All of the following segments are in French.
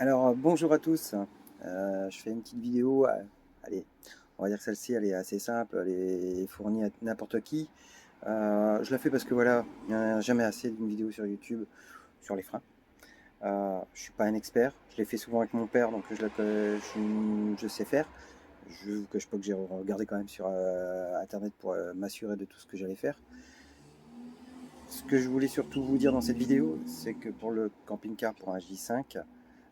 Alors, bonjour à tous. Je fais une petite vidéo. Allez, on va dire que celle-ci, elle est assez simple. Elle est fournie à n'importe qui. Je la fais parce que voilà, il n'y en a jamais assez d'une vidéo sur YouTube sur les freins. Je suis pas un expert. Je l'ai fait souvent avec mon père, donc je sais faire. Je vous cache pas que j'ai regardé quand même sur Internet pour m'assurer de tout ce que j'allais faire. Ce que je voulais surtout vous dire dans cette vidéo, c'est que pour le camping-car, pour un J5,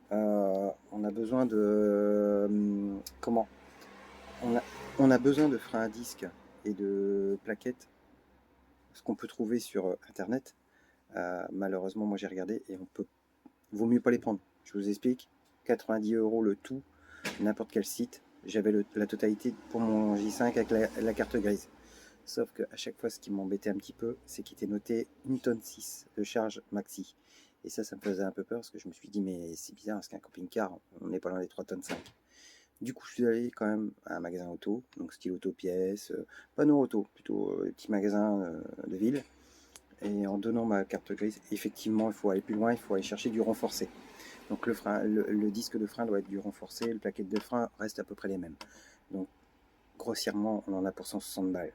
on a besoin de comment on a besoin de freins à disque et de plaquettes, ce qu'on peut trouver sur internet. Malheureusement, moi j'ai regardé et vaut mieux pas les prendre. Je vous explique. 90 € le tout, n'importe quel site. J'avais la totalité pour mon J5 avec la carte grise. Sauf qu'à chaque fois, ce qui m'embêtait un petit peu, c'est qu'il était noté 1,6 tonne de charge maxi. Et ça me faisait un peu peur parce que je me suis dit, mais c'est bizarre, parce qu'un camping-car, on n'est pas loin des 3,5 tonnes. Du coup, je suis allé quand même à un magasin auto, donc style autopièces, pas nos auto, plutôt petit magasin de ville. Et en donnant ma carte grise, effectivement, il faut aller plus loin, il faut aller chercher du renforcé. Donc le disque de frein doit être du renforcé, le plaquette de frein reste à peu près les mêmes. Donc grossièrement, on en a pour 160 balles.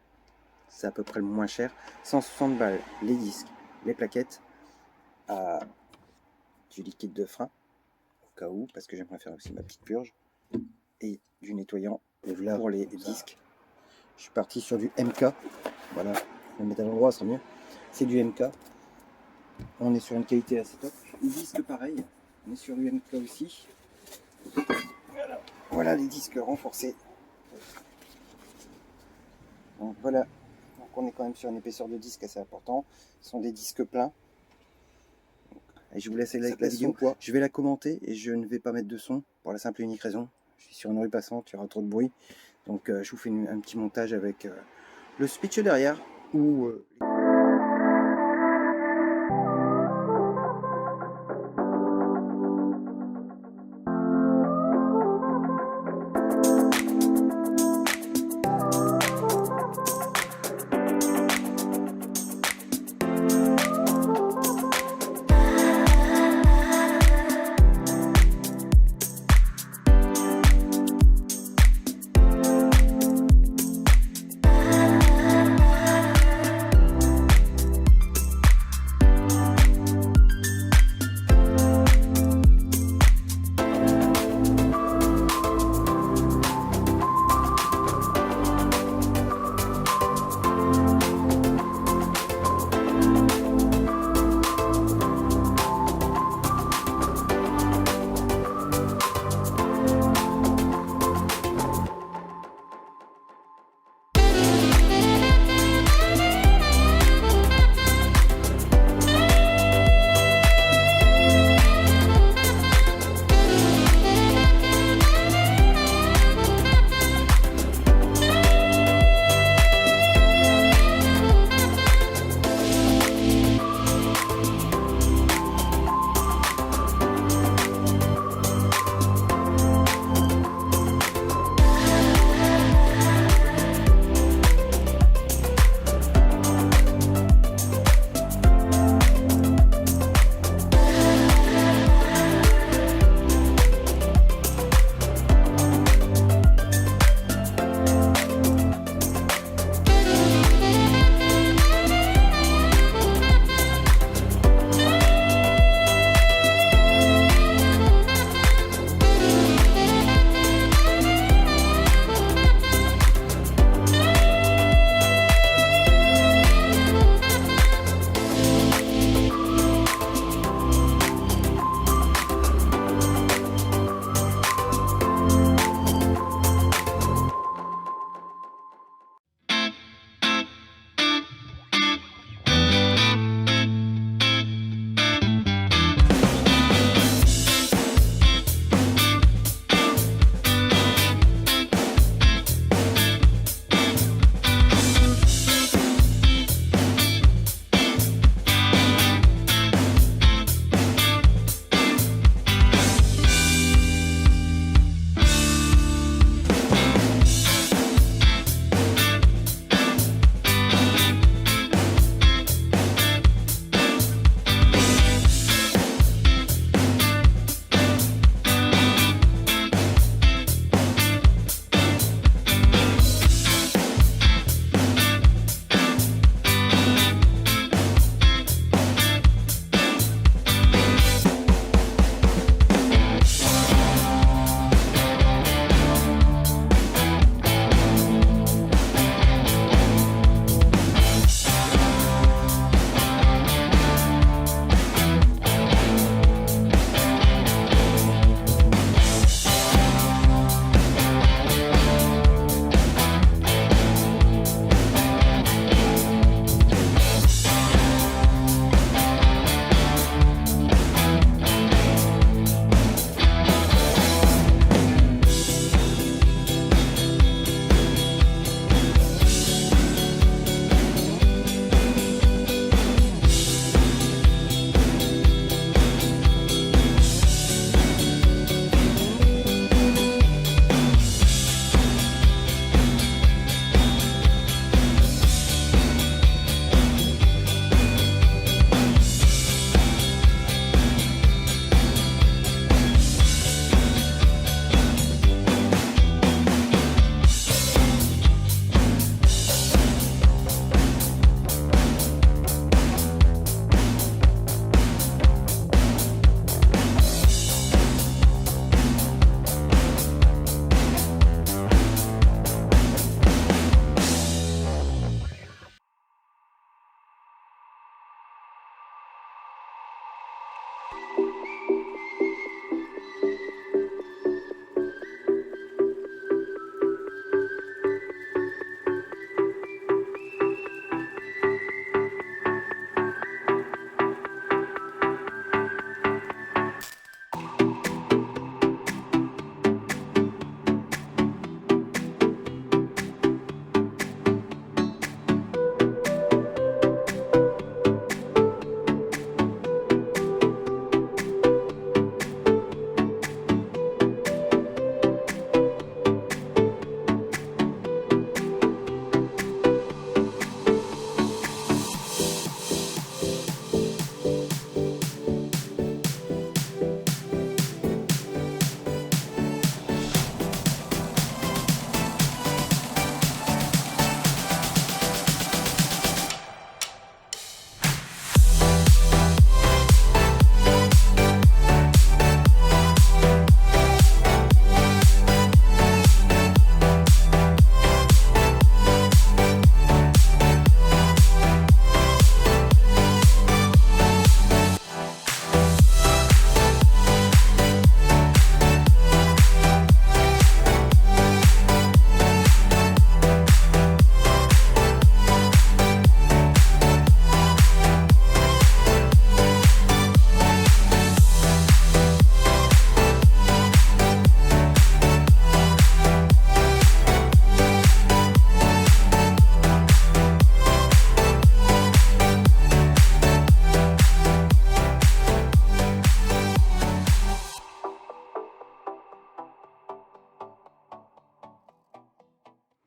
C'est à peu près le moins cher. 160 balles, les disques, les plaquettes, du liquide de frein, au cas où, parce que j'aimerais faire aussi ma petite purge, et du nettoyant pour les disques. Je suis parti sur du MK. Voilà, je vais mettre à l'endroit, ça sera mieux. C'est du MK. On est sur une qualité assez top. Les disques, pareil. On est sur du MK aussi. Voilà les disques renforcés. Donc voilà. Donc on est quand même sur une épaisseur de disque assez important. Ce sont des disques pleins. Et je vous laisse avec la vidéo. Je vais la commenter et je ne vais pas mettre de son pour la simple et unique raison. Je suis sur une rue passante, il y aura trop de bruit. Donc je vous fais un petit montage avec le speech derrière ou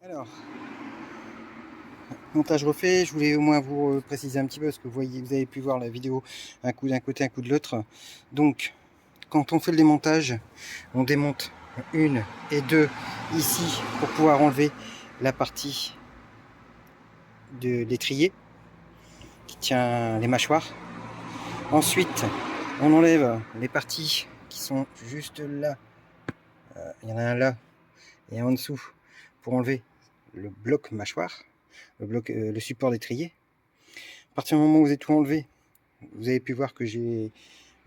Alors, montage refait, je voulais au moins vous préciser un petit peu, parce que vous avez pu voir la vidéo, un coup d'un côté, un coup de l'autre. Donc, quand on fait le démontage, on démonte une et deux ici pour pouvoir enlever la partie de l'étrier qui tient les mâchoires. Ensuite, on enlève les parties qui sont juste là. Il y en a un là et un en dessous pour enlever le bloc mâchoire, le support d'étrier. À partir du moment où vous avez tout enlevé, vous avez pu voir que j'ai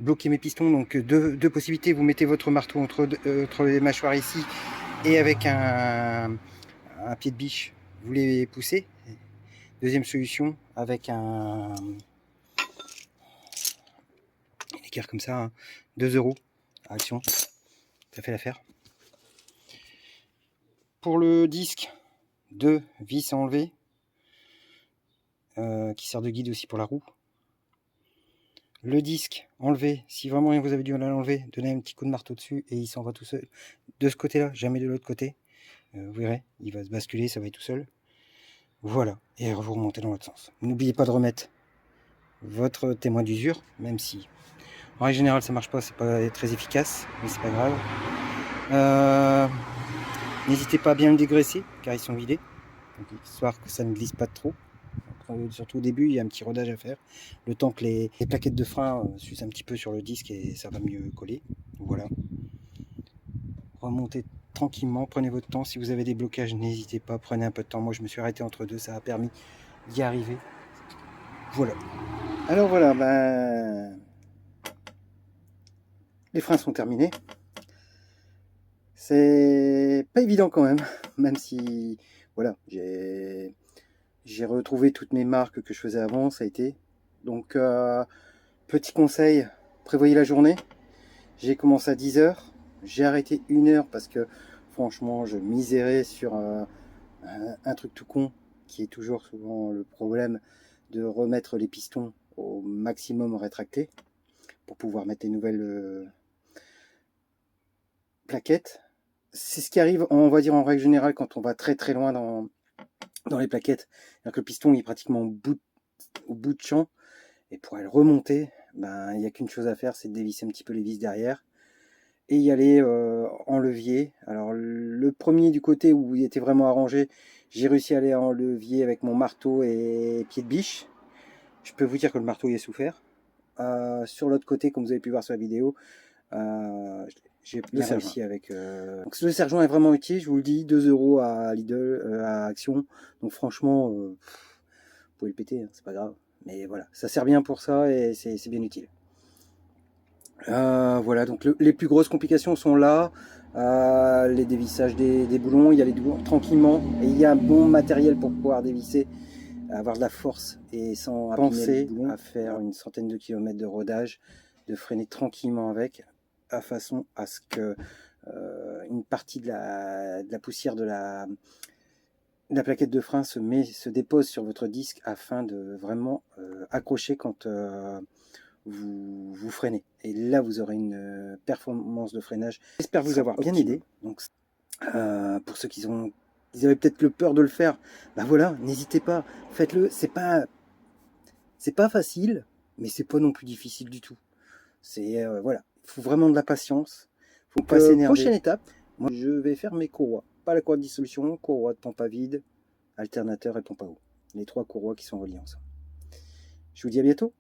bloqué mes pistons. Donc deux possibilités: vous mettez votre marteau entre les mâchoires ici et avec un pied de biche, vous les poussez. Deuxième solution, avec un équerre comme ça, hein, 2 € à Action, ça fait l'affaire. Pour le disque, 2 vis à enlever, qui sert de guide aussi pour la roue. Le disque enlevé, si vraiment vous avez du mal à l'enlever, donnez un petit coup de marteau dessus et il s'en va tout seul. De ce côté-là, jamais de l'autre côté. Vous verrez, il va se basculer, ça va être tout seul. Voilà, et vous remontez dans l'autre sens. N'oubliez pas de remettre votre témoin d'usure, même si en règle générale ça marche pas, c'est pas très efficace, mais c'est pas grave. N'hésitez pas à bien le dégraisser, car ils sont vidés, donc, histoire que ça ne glisse pas trop. Surtout au début, il y a un petit rodage à faire, le temps que les plaquettes de frein s'usent un petit peu sur le disque et ça va mieux coller. Voilà. Remontez tranquillement, prenez votre temps. Si vous avez des blocages, n'hésitez pas, prenez un peu de temps. Moi je me suis arrêté entre deux, ça a permis d'y arriver. Voilà. Alors voilà, les freins sont terminés. C'est pas évident quand même si voilà, j'ai retrouvé toutes mes marques que je faisais avant, ça a été. Donc petit conseil, prévoyez la journée. J'ai commencé à 10 h, j'ai arrêté 1 heure parce que franchement je misérais sur un truc tout con qui est toujours souvent le problème, de remettre les pistons au maximum rétractés pour pouvoir mettre des nouvelles plaquettes. C'est ce qui arrive, on va dire en règle générale, quand on va très très loin dans les plaquettes. C'est-à-dire que le piston est pratiquement au bout de champ, et pour aller remonter, il n'y a qu'une chose à faire, c'est de dévisser un petit peu les vis derrière et y aller en levier. Alors le premier du côté où il était vraiment arrangé, j'ai réussi à aller en levier avec mon marteau et pied de biche. Je peux vous dire que le marteau y a souffert. Sur l'autre côté, comme vous avez pu voir sur la vidéo, j'ai bien réussi avec. Donc le sergent est vraiment utile, je vous le dis, 2 € à Lidl, à Action. Donc franchement, vous pouvez le péter, hein, c'est pas grave. Mais voilà, ça sert bien pour ça et c'est bien utile. Voilà, donc les plus grosses complications sont là. Les dévissages des boulons, il y a les boulons tranquillement, et il y a un bon matériel pour pouvoir dévisser, avoir de la force et sans penser à faire une centaine de kilomètres de rodage, de freiner tranquillement avec, à façon à ce que une partie de la poussière de la plaquette de frein se dépose sur votre disque afin de vraiment accrocher quand vous freinez. Et là, vous aurez une performance de freinage. J'espère vous avoir bien aidé. Donc, pour ceux ils avaient peut-être le peur de le faire, ben voilà, n'hésitez pas, faites-le. C'est pas facile, mais c'est pas non plus difficile du tout. C'est voilà, il faut vraiment de la patience. Faut pas s'énerver. Prochaine étape, moi je vais faire mes courroies. Pas la courroie de dissolution, courroie de pompe à vide, alternateur et pompe à eau. Les 3 courroies qui sont reliées ensemble. Je vous dis à bientôt.